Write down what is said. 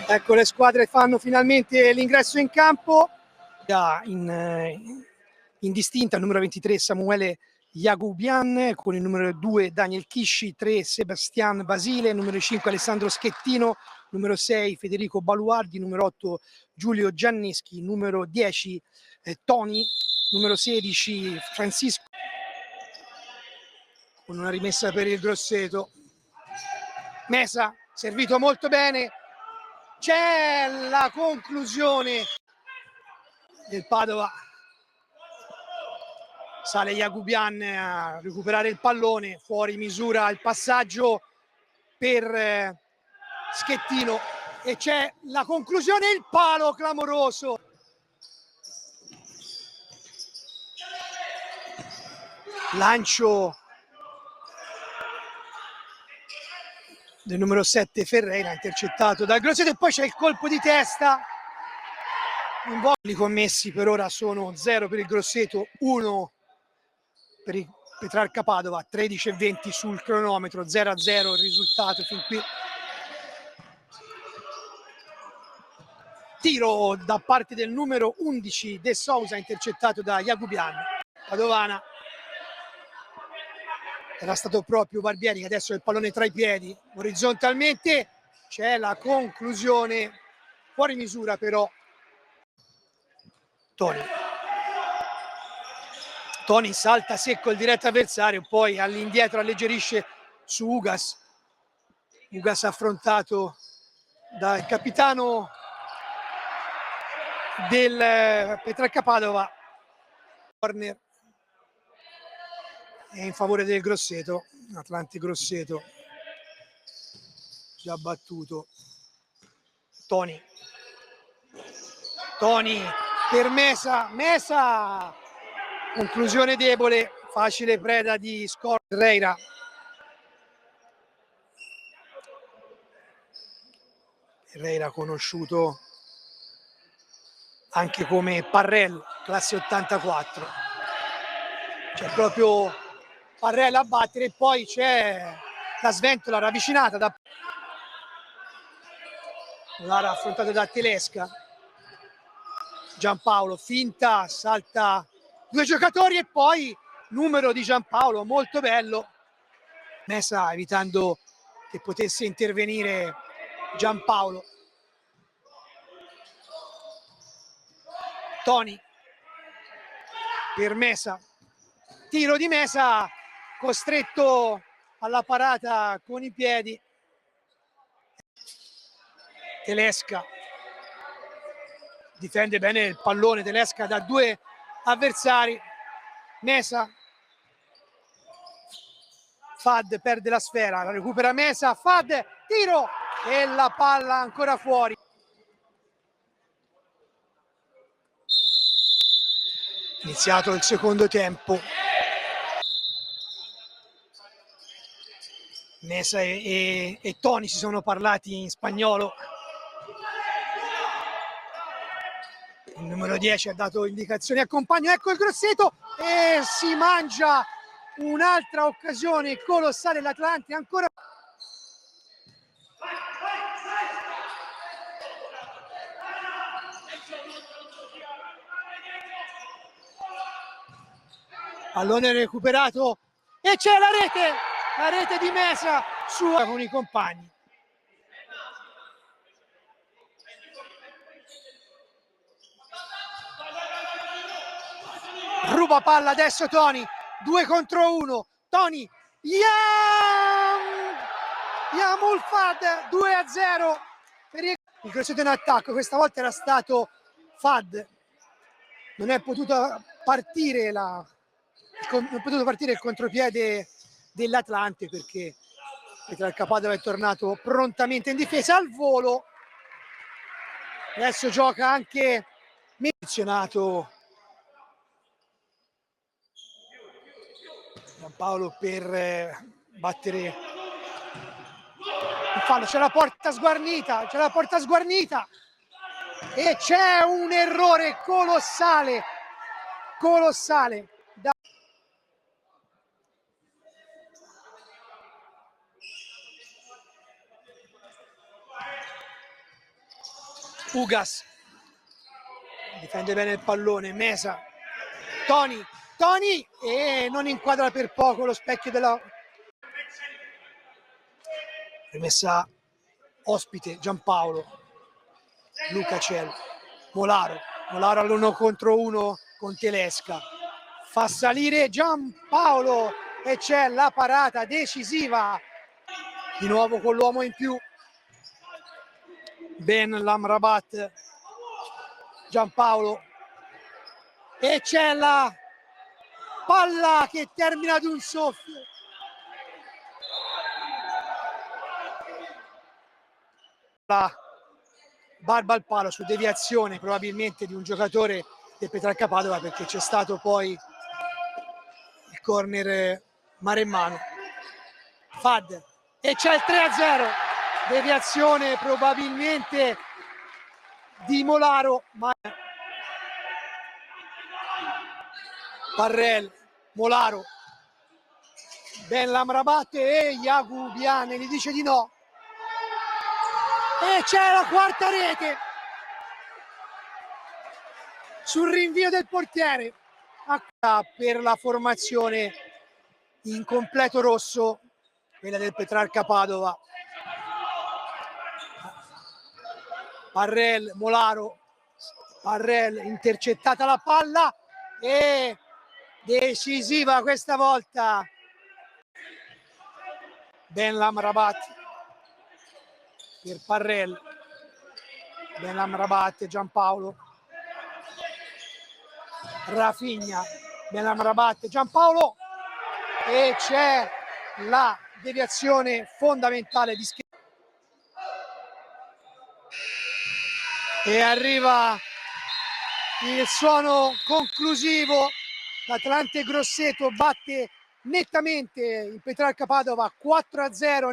Ecco, le squadre fanno finalmente l'ingresso in campo. In distinta, il numero 23 Samuele Jagubian, con il numero 2 Daniel Chisci, 3 Sebastian Basile, numero 5 Alessandro Schettino, numero 6 Federico Baluardi, numero 8 Giulio Gianneschi, numero 10 Toni, numero 16 Francisco, con una rimessa per il Grosseto. Mesa, servito molto bene, c'è la conclusione del Padova. Sale Jagubian a recuperare il pallone, fuori misura il passaggio per Schettino e c'è la conclusione, il palo clamoroso. Lancio del numero 7 Ferreira, intercettato dal Grosseto, e poi c'è il colpo di testa. I commessi per ora sono 0 per il Grosseto, 1 per il Petrarca Padova, 13:20 sul cronometro, 0-0 il risultato fin qui. Tiro da parte del numero 11 De Sousa, intercettato da Jagubian. Padovana, era stato proprio Barbieri che adesso ha il pallone tra i piedi orizzontalmente, c'è la conclusione fuori misura però. Toni salta secco il diretto avversario, poi all'indietro alleggerisce su Ugas. Ugas affrontato dal capitano del Petrarca Padova. Corner è in favore del Grosseto, Atlante Grosseto già battuto. Toni per Mesa, conclusione debole, facile preda di Ferreira. Ferreira conosciuto anche come Parrell, classe 84. C'è proprio Parrell a battere e poi c'è la sventola ravvicinata da Lara, affrontata da Telesca. Giampaolo finta, salta due giocatori e poi numero di Giampaolo molto bello. Mesa evitando che potesse intervenire Giampaolo. Toni per Mesa, tiro di Mesa costretto alla parata con i piedi. Telesca difende bene il pallone, Telesca da due avversari. Mesa, Fad perde la sfera, la recupera Mesa, Fad, tiro e la palla ancora fuori. Iniziato il secondo tempo. Mesa e Toni si sono parlati in spagnolo. Il numero 10 ha dato indicazioni al compagno, ecco il Grosseto e si mangia un'altra occasione colossale l'Atlante, ancora. Pallone recuperato e c'è la rete di Mesa con i compagni. Ruba palla adesso Toni, 2 contro 1, Toni, Yamulfad, 2-0 per il Grosseto in attacco. Questa volta era stato Fad, non è potuto partire il contropiede dell'Atlante perché Petrarca Padova è tornato prontamente in difesa al volo. Adesso gioca anche menzionato Giampaolo per battere il fallo. C'è la porta sguarnita e c'è un errore colossale Ugas difende bene il pallone, Mesa, Toni e non inquadra per poco lo specchio della rimessa ospite. Giampaolo, Luca Ciel, Molaro all'1 contro 1 con Telesca, fa salire Giampaolo e c'è la parata decisiva di nuovo con l'uomo in più, Ben Lamrabat. Giampaolo e c'è la palla che termina ad un soffio. La barba al palo su deviazione probabilmente di un giocatore del Petrarca Padova, perché c'è stato poi il corner maremmano. Fad e c'è il 3-0, deviazione probabilmente di Molaro, ma Parrel, Molaro, Ben Lamrabat e Yagubian gli dice di no e c'è la quarta rete sul rinvio del portiere per la formazione in completo rosso, quella del Petrarca Padova. Parrel, Molaro, Parrel, intercettata la palla e decisiva questa volta Ben Lamrabat per Parrel, Ben Lamrabat, Giampaolo, Rafinha, Ben Lamrabat, Giampaolo e c'è la deviazione fondamentale di e arriva il suono conclusivo. L'Atlante Grosseto batte nettamente il Petrarca Padova 4-0 nel